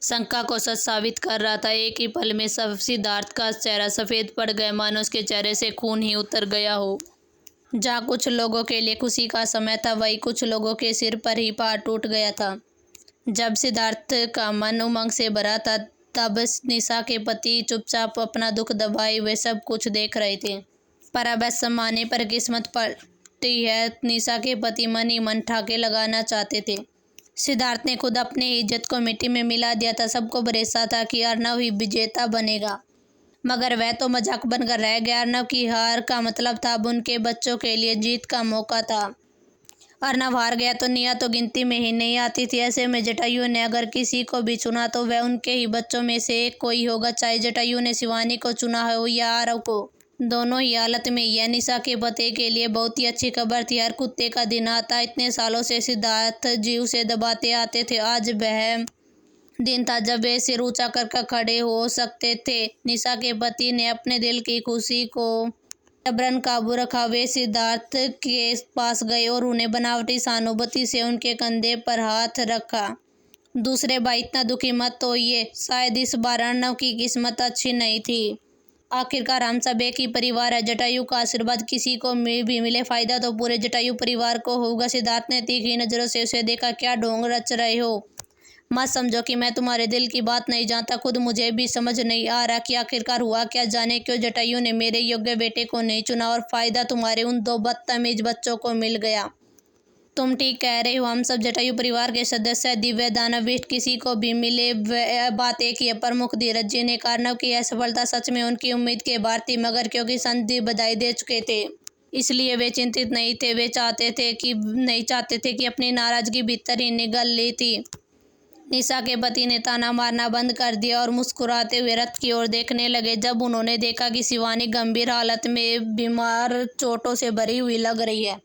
शंका को सच साबित कर रहा था। एक ही पल में सब सिद्धार्थ का चेहरा सफेद पड़ गया, मानो उसके चेहरे से खून ही उतर गया हो। जहाँ कुछ लोगों के लिए खुशी का समय था, वही कुछ लोगों के सिर पर ही पहाड़ टूट गया था। जब सिद्धार्थ का मन उमंग से भरा था, तब निशा के पति चुपचाप अपना दुख दबाए वे सब कुछ देख रहे थे। पर अब ऐसा समाने पर किस्मत पलटी है। निशा के पति मन ही मन ठाके लगाना चाहते थे। सिद्धार्थ ने खुद अपने इज्जत को मिट्टी में मिला दिया था। सबको भरोसा था कि अर्नव ही विजेता बनेगा, मगर वह तो मजाक बनकर रह गया। अर्नव की हार का मतलब था अब उनके बच्चों के लिए जीत का मौका था। अर्नव हार गया तो निया तो गिनती में ही नहीं आती थी। ऐसे में जटायु ने अगर किसी को भी चुना तो वह उनके ही बच्चों में से एक कोई होगा, चाहे जटायु ने शिवानी को चुना हो या आरव को। दोनों ही हालत में यह निशा के पति के लिए बहुत ही अच्छी खबर थी। हर कुत्ते का दिन आता। इतने सालों से सिद्धार्थ जी उसे दबाते आते थे, आज वह दिन था जब वे सिर ऊंचा कर खड़े हो सकते थे। निशा के पति ने अपने दिल की खुशी को जबरन काबू रखा। वे सिद्धार्थ के पास गए और उन्हें बनावटी सहानुभूति से उनके कंधे पर हाथ रखा। दूसरे भाई, इतना दुखी मत होइए, शायद इस बार अर्नव की किस्मत अच्छी नहीं थी। आखिरकार हम सब एक ही परिवार है। जटायु का आशीर्वाद किसी को भी मिले, फायदा तो पूरे जटायु परिवार को होगा। सिद्धार्थ ने तीखी नजरों से उसे देखा। क्या ढोंग रच रहे हो? मत समझो कि मैं तुम्हारे दिल की बात नहीं जानता। खुद मुझे भी समझ नहीं आ रहा कि आखिरकार हुआ क्या। जाने क्यों जटायु ने मेरे योग्य बेटे को नहीं चुना और फायदा तुम्हारे उन दो बदतमीज बच्चों को मिल गया। तुम ठीक कह रहे हो, हम सब जटायु परिवार के सदस्य हैं। दिव्य दानविष्ट किसी को भी मिले, बात एक ही है। प्रमुख धीरज जी ने अर्नव की यह सफलता सच में उनकी उम्मीद के बाहर थी, मगर क्योंकि संत जी बधाई दे चुके थे इसलिए वे चिंतित नहीं थे। वे नहीं चाहते थे कि अपनी नाराजगी भीतर ही निगल ली थी। निशा के पति ने ताना मारना बंद कर दिया और मुस्कुराते हुए रथ की ओर देखने लगे। जब उन्होंने देखा कि शिवानी गंभीर हालत में बीमार, चोटों से भरी हुई लग रही है,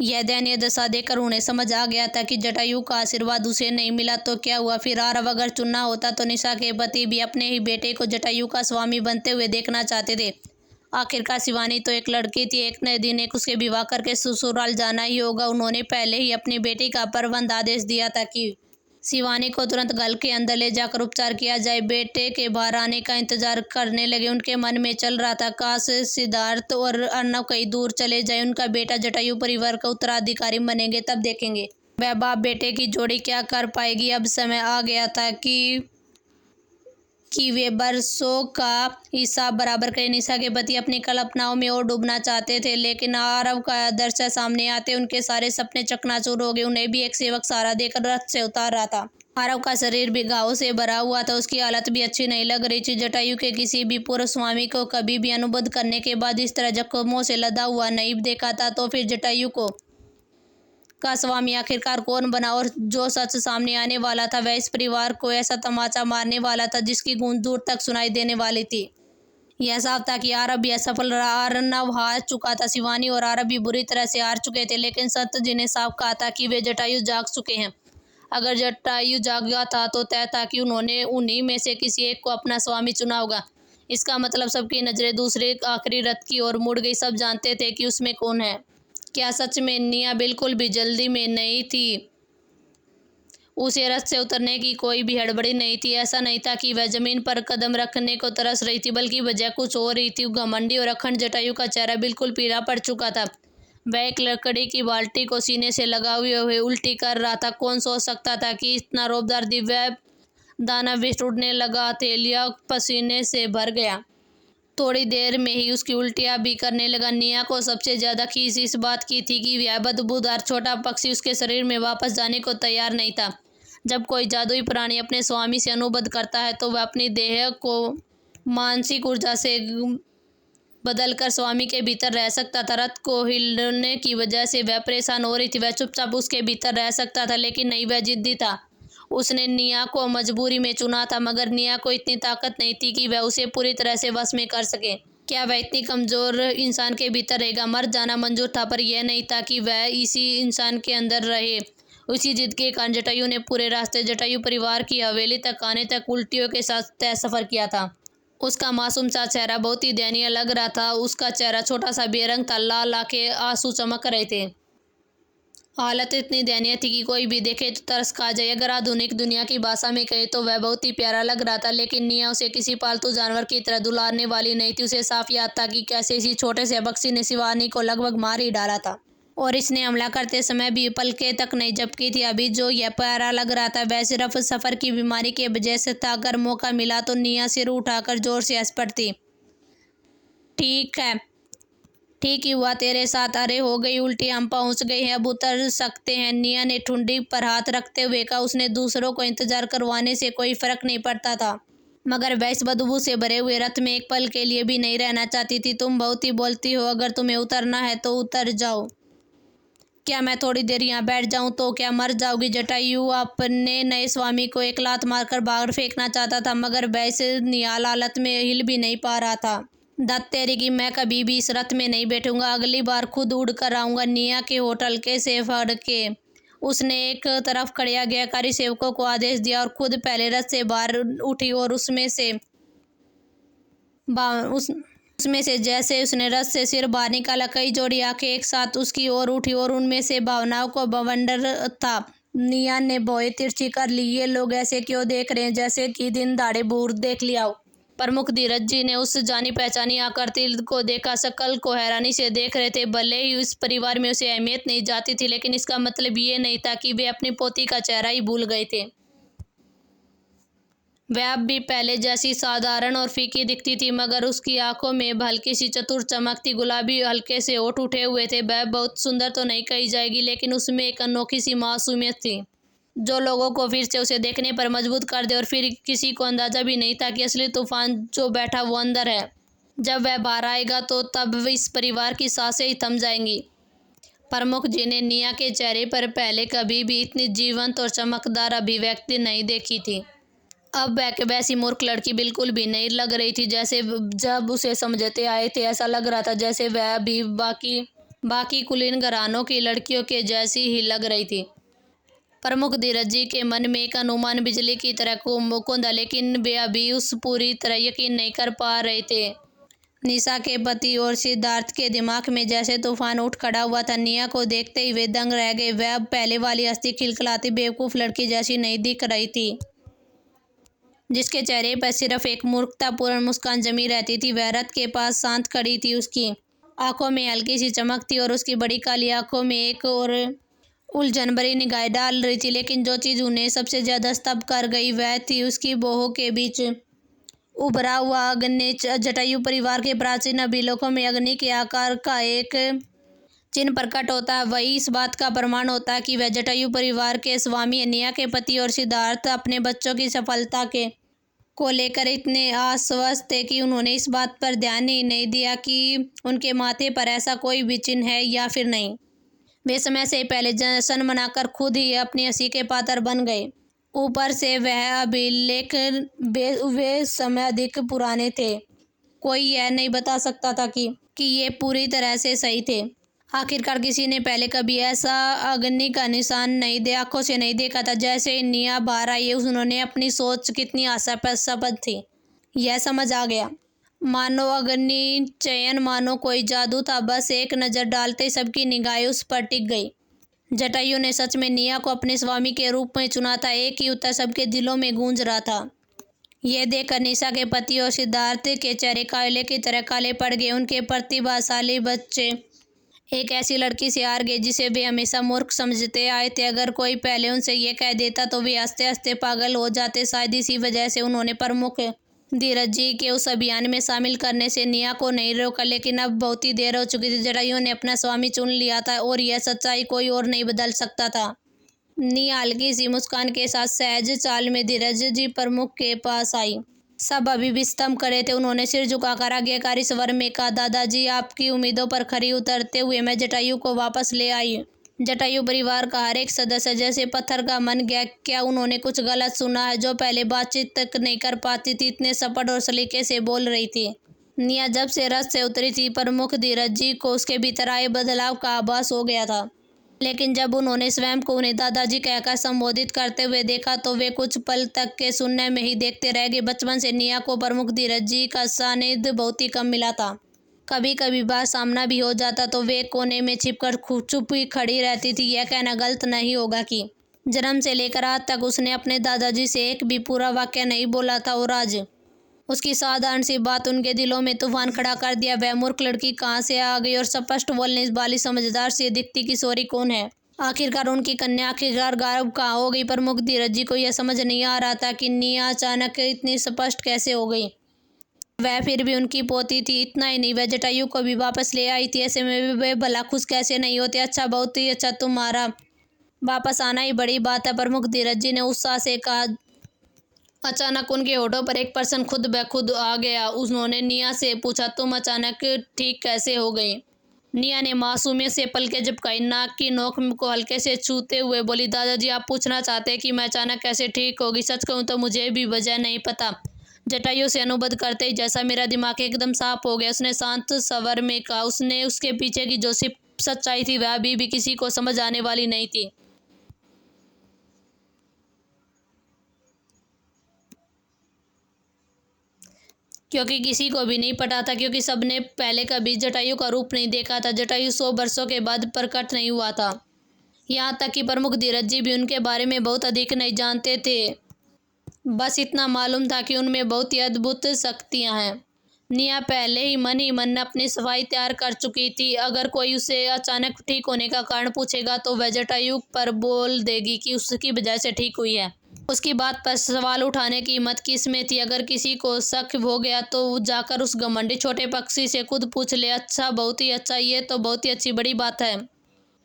यह दयनीय दशा देखकर उन्हें समझ आ गया था कि जटायु का आशीर्वाद उसे नहीं मिला तो क्या हुआ। फिर आरव अगर चुनना होता तो निशा के पति भी अपने ही बेटे को जटायु का स्वामी बनते हुए देखना चाहते थे। आखिरकार शिवानी तो एक लड़की थी, एक न दिन एक उसके विवाह करके ससुराल जाना ही होगा। उन्होंने पहले ही अपनी बेटी का प्रबंध आदेश दिया था कि शिवानी को तुरंत घर के अंदर ले जाकर उपचार किया जाए। बेटे के बाहर आने का इंतजार करने लगे। उनके मन में चल रहा था, काश सिद्धार्थ और अर्नव कहीं दूर चले जाए, उनका बेटा जटायु परिवार का उत्तराधिकारी बनेंगे, तब देखेंगे वह बाप बेटे की जोड़ी क्या कर पाएगी। अब समय आ गया था कि वे बरसों का हिसाब बराबर करें। निशा के पति अपनी कल्पनाओं में और डूबना चाहते थे, लेकिन आरव का दृश्य सामने आते उनके सारे सपने चकनाचूर हो गए। उन्हें भी एक सेवक सहारा देकर रथ से उतार रहा था। आरव का शरीर भी घावों से भरा हुआ था, उसकी हालत भी अच्छी नहीं लग रही थी। जटायु के किसी भी पूर्व स्वामी को कभी भी अनुबंध करने के बाद इस तरह जख्मों से लदा हुआ नहीं देखा था, तो फिर जटायु का स्वामी आखिरकार कौन बना? और जो सच सामने आने वाला था, वह इस परिवार को ऐसा तमाचा मारने वाला था जिसकी गूंज दूर तक सुनाई देने वाली थी। यह साफ था कि आरव भी असफल रहा। अर्नव हार चुका था, शिवानी और आरव भी बुरी तरह से हार चुके थे, लेकिन संत जी ने साफ कहा था कि वे जटायु जाग चुके हैं। अगर जटायु जागा था तो तय था कि उन्होंने उन्हीं में से किसी एक को अपना स्वामी चुना होगा। इसका मतलब सबकी नजरें दूसरे आखिरी रथ की ओर मुड़ गई। सब जानते थे कि उसमें कौन है। क्या सच में निया बिल्कुल भी जल्दी में नहीं थी? उसे रथ से उतरने की कोई भी हड़बड़ी नहीं थी। ऐसा नहीं था कि वह जमीन पर कदम रखने को तरस रही थी, बल्कि वजह कुछ और ही थी। घमंडी और अखंड जटायु का चेहरा बिल्कुल पीला पड़ चुका था। वह एक लकड़ी की बाल्टी को सीने से लगाए हुए उल्टी कर रहा था। कौन सोच सकता था कि इतना रौबदार दिव्य दानविष्ट उड़ने लगा। हथेलियां पसीने से भर गया। थोड़ी देर में ही उसकी उल्टियां भी करने लगा। निया को सबसे ज्यादा खीस इस बात की थी कि वह बदबूदार छोटा पक्षी उसके शरीर में वापस जाने को तैयार नहीं था। जब कोई जादुई प्राणी अपने स्वामी से अनुबंध करता है तो वह अपनी देह को मानसिक ऊर्जा से बदलकर स्वामी के भीतर रह सकता था। रथ को हिलने की वजह से वह परेशान हो रही थी। वह चुपचाप उसके भीतर रह सकता था, लेकिन नहीं, वह जिद्दी था। उसने निया को मजबूरी में चुना था, मगर निया को इतनी ताकत नहीं थी कि वह उसे पूरी तरह से वश में कर सके। क्या वह इतनी कमजोर इंसान के भीतर रहेगा? मर जाना मंजूर था, पर यह नहीं था कि वह इसी इंसान के अंदर रहे। उसी जिद के कारण जटायु ने पूरे रास्ते जटायु परिवार की हवेली तक आने तक उल्टियों के साथ तय सफर किया था। उसका मासूम सा चेहरा बहुत ही दयनीय लग रहा था। उसका चेहरा छोटा सा बेरंग था, लाल आंखें आंसू चमक रहे थे। हालत इतनी दयनीय थी कि कोई भी देखे तो तरस खा जाए। अगर आधुनिक दुनिया की भाषा में कहे तो वह बहुत ही प्यारा लग रहा था, लेकिन निया उसे किसी पालतू जानवर की तरह दुलारने वाली नहीं थी। उसे साफ याद था कि कैसे इसी छोटे से बक्सी ने शिवानी को लगभग मार ही डाला था, और इसने हमला करते समय भी पलके तक नहीं झपकी थी। अभी जो यह प्यारा लग रहा था वह सिर्फ सफ़र की बीमारी के वजह से था। अगर मौका मिला तो निया सिर उठाकर जोर से हंस पड़ती। ठीक है, ठीक ही हुआ तेरे साथ। अरे हो गई उल्टी, हम पहुंच गए हैं, अब उतर सकते हैं, निया ने ठुंडी पर हाथ रखते हुए कहा। उसने दूसरों को इंतजार करवाने से कोई फर्क नहीं पड़ता था, मगर वह इस बदबू से भरे हुए रथ में एक पल के लिए भी नहीं रहना चाहती थी। तुम बहुत ही बोलती हो, अगर तुम्हें उतरना है तो उतर जाओ। क्या मैं थोड़ी देर यहाँ बैठ जाऊं तो क्या मर जाओगी? जटायु अपने नए स्वामी को एक लात मारकर बाहर फेंकना चाहता था, मगर वह इस निहाल हालत में हिल भी नहीं पा रहा था। दत्त तेरी की, मैं कभी भी इस रथ में नहीं बैठूंगा, अगली बार खुद उड़ कर आऊंगा। निया के होटल के से फड़ के उसने एक तरफ खड़े आज्ञाकारी सेवकों को आदेश दिया और खुद पहले रथ से बाहर उठी, और उसमें से जैसे उसने रथ से सिर बाहर निकाला, कई जोड़ी आंखें एक साथ उसकी ओर उठी और उनमें से भावनाओं को बवंडर था। निया ने भौहें तिरछी कर ली। ये लोग ऐसे क्यों देख रहे हैं जैसे कि दिन दाड़े भूत देख लिया हो? प्रमुख धीरज जी ने उस जानी पहचानी आकृति को देखा। शकल को हैरानी से देख रहे थे। भले ही इस परिवार में उसे अहमियत नहीं जाती थी, लेकिन इसका मतलब ये नहीं था कि वे अपनी पोती का चेहरा ही भूल गए थे। वह अब भी पहले जैसी साधारण और फीकी दिखती थी, मगर उसकी आंखों में हल्की सी चतुर चमक थी। गुलाबी हल्के से होठ उठे हुए थे। वह बहुत सुंदर तो नहीं कही जाएगी, लेकिन उसमें एक अनोखी सी मासूमियत थी जो लोगों को फिर से उसे देखने पर मजबूत कर दे। और फिर किसी को अंदाजा भी नहीं था कि असली तूफान जो बैठा वो अंदर है। जब वह बाहर आएगा तो तब इस परिवार की सांसें ही थम जाएंगी। प्रमुख जी ने निया के चेहरे पर पहले कभी भी इतनी जीवंत और चमकदार अभिव्यक्ति नहीं देखी थी। अब वैसी मूर्ख लड़की बिल्कुल भी नहीं लग रही थी जैसे जब उसे समझते आए थे। ऐसा लग रहा था जैसे वह भी बाकी कुलीन घरानों की लड़कियों के जैसी ही लग रही थी। प्रमुख धीरज जी के मन में एक अनुमान बिजली की तरह कौंधा, लेकिन वे अभी उस पूरी तरह यकीन नहीं कर पा रहे थे। निशा के पति और सिद्धार्थ के दिमाग में जैसे तूफान उठ खड़ा हुआ था। निया को देखते ही वे दंग रह गए। वह अब पहले वाली हंसती खिलखिलाती बेवकूफ़ लड़की जैसी नहीं दिख रही थी, जिसके चेहरे पर सिर्फ एक मूर्खतापूर्ण मुस्कान जमी रहती थी। वह रथ के पास शांत खड़ी थी। उसकी आंखों में हल्की सी चमक थी और उसकी बड़ी काली आंखों में एक और उलझन भरी निगाहें डाल रही थी। लेकिन जो चीज़ उन्हें सबसे ज़्यादा स्तब्ध कर गई वह थी उसकी बाहों के बीच उभरा हुआ अग्नि। जटायु परिवार के प्राचीन अभिलेखों में अग्नि के आकार का एक चिन्ह प्रकट होता है। वही इस बात का प्रमाण होता है कि वह जटायु परिवार के स्वामी निया के पति और सिद्धार्थ अपने बच्चों की सफलता को लेकर इतने आश्वस्त थे कि उन्होंने इस बात पर ध्यान ही नहीं दिया कि उनके माथे पर ऐसा कोई भी चिन्ह है या फिर नहीं। वे समय से पहले जश्न मनाकर खुद ही अपनी हंसी के पात्र बन गए। ऊपर से वह अभिलेख वे समय अधिक पुराने थे। कोई यह नहीं बता सकता था कि ये पूरी तरह से सही थे। आखिरकार किसी ने पहले कभी ऐसा अग्नि का निशान नहीं आंखों से नहीं देखा था। जैसे निया बाहर आई, उन्होंने अपनी सोच कितनी आशास्पद थी यह समझ आ गया। मानो अग्नि चयन, मानो कोई जादू था। बस एक नज़र डालते सबकी निगाहें उस पर टिक गई। जटायु ने सच में निया को अपने स्वामी के रूप में चुना था। एक ही उत्तर सबके दिलों में गूंज रहा था। यह देखकर निशा के पति और सिद्धार्थ के चेहरे काले की तरह काले पड़ गए। उनके प्रतिभाशाली बच्चे एक ऐसी लड़की से हार गए जिसे वे हमेशा मूर्ख समझते आए थे। अगर कोई पहले उनसे ये कह देता तो वे हंसते हंसते पागल हो जाते। शायद इसी वजह से उन्होंने प्रमुख धीरज जी के उस अभियान में शामिल करने से निया को नहीं रोका। लेकिन अब बहुत ही देर हो चुकी थी। जटायु ने अपना स्वामी चुन लिया था और यह सच्चाई कोई और नहीं बदल सकता था। निया हल्की सी मुस्कान के साथ सहज चाल में धीरज जी प्रमुख के पास आई। सब अभी भी स्तंभ खड़े थे। उन्होंने सिर झुकाकर आज्ञाकारी स्वर में कहा, दादाजी, आपकी उम्मीदों पर खरी उतरते हुए मैं जटायु को वापस ले आई। जटायु परिवार का हर एक सदस्य जैसे पत्थर का मन गया। क्या उन्होंने कुछ गलत सुना है? जो पहले बातचीत तक नहीं कर पाती थी, इतने सपट और सलीके से बोल रही थी। निया जब से रथ से उतरी थी, प्रमुख धीरज जी को उसके भीतर आए बदलाव का आभास हो गया था। लेकिन जब उन्होंने स्वयं को उन्हें दादाजी कहकर संबोधित करते हुए देखा तो वे कुछ पल तक के सुनने में ही देखते रह गए। बचपन से निया को प्रमुख धीरज जी का सानिध्य बहुत ही कम मिला था। कभी कभी बार सामना भी हो जाता तो वे कोने में छिपकर चुप ही खड़ी रहती थी। यह कहना गलत नहीं होगा कि जन्म से लेकर आज तक उसने अपने दादाजी से एक भी पूरा वाक्य नहीं बोला था, और आज उसकी साधारण सी बात उनके दिलों में तूफान खड़ा कर दिया। वह मूर्ख लड़की कहाँ से आ गई और स्पष्ट बोलने वाली समझदार सी दिखती किशोरी कौन है? आखिरकार उनकी कन्या आखिरकार गायब कहाँ हो गई? प्रमुख धीरज जी को यह समझ नहीं आ रहा था कि निया अचानक इतनी स्पष्ट कैसे हो गई। वह फिर भी उनकी पोती थी। इतना ही नहीं, वह जटायु को भी वापस ले आई थी। ऐसे में वे भला खुश कैसे नहीं होते? अच्छा, बहुत ही अच्छा, तुम्हारा वापस आना ही बड़ी बात है, प्रमुख धीरज जी ने उत्साह से कहा। अचानक उनके होठों पर एक प्रश्न खुद ब खुद आ गया। उन्होंने निया से पूछा, तुम अचानक ठीक कैसे हो गई? निया ने मासूमियत से पलकें झपकाई, नाक की नोक को हल्के से छूते हुए बोली, दादाजी आप पूछना चाहते हैं कि मैं अचानक कैसे ठीक होगी? सच कहूँ तो मुझे भी वजह नहीं पता। जटायु से अनुबंध करते ही जैसा मेरा दिमाग एकदम साफ हो गया, उसने शांत स्वर में कहा। उसने उसके पीछे की जो सच्चाई थी वह अभी भी किसी को समझ आने वाली नहीं थी। क्योंकि किसी को भी नहीं पता था, क्योंकि सबने पहले कभी जटायु का रूप नहीं देखा था। जटायु 100 वर्षों के बाद प्रकट नहीं हुआ था। यहाँ तक कि प्रमुख धीरज जी भी उनके बारे में बहुत अधिक नहीं जानते थे। बस इतना मालूम था कि उनमें बहुत ही अद्भुत शक्तियाँ हैं। निया पहले ही मन अपनी सफाई तैयार कर चुकी थी। अगर कोई उसे अचानक ठीक होने का कारण पूछेगा तो वह जटायु पर बोल देगी कि उसकी वजह से ठीक हुई है। उसकी बात पर सवाल उठाने की हिम्मत किसमें थी? अगर किसी को शक हो गया तो जाकर उस घमंडी छोटे पक्षी से खुद पूछ ले। अच्छा, बहुत ही अच्छा, ये तो बहुत ही अच्छी बड़ी बात है।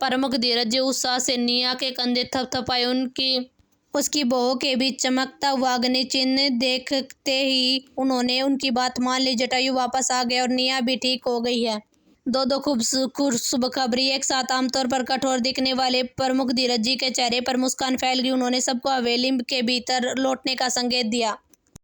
प्रमुख धीरज जी उत्साह से निया के कंधे थपथपाए। उसकी बहू के बीच चमकता हुआ अग्नि चिन्ह देखते ही उन्होंने उनकी बात मान ली। जटायु वापस आ गया और निया भी ठीक हो गई है। दो खूब खुशखबरी एक साथ। आमतौर पर कठोर दिखने वाले प्रमुख धीरज जी के चेहरे पर मुस्कान फैल गई। उन्होंने सबको हवेली के भीतर लौटने का संकेत दिया।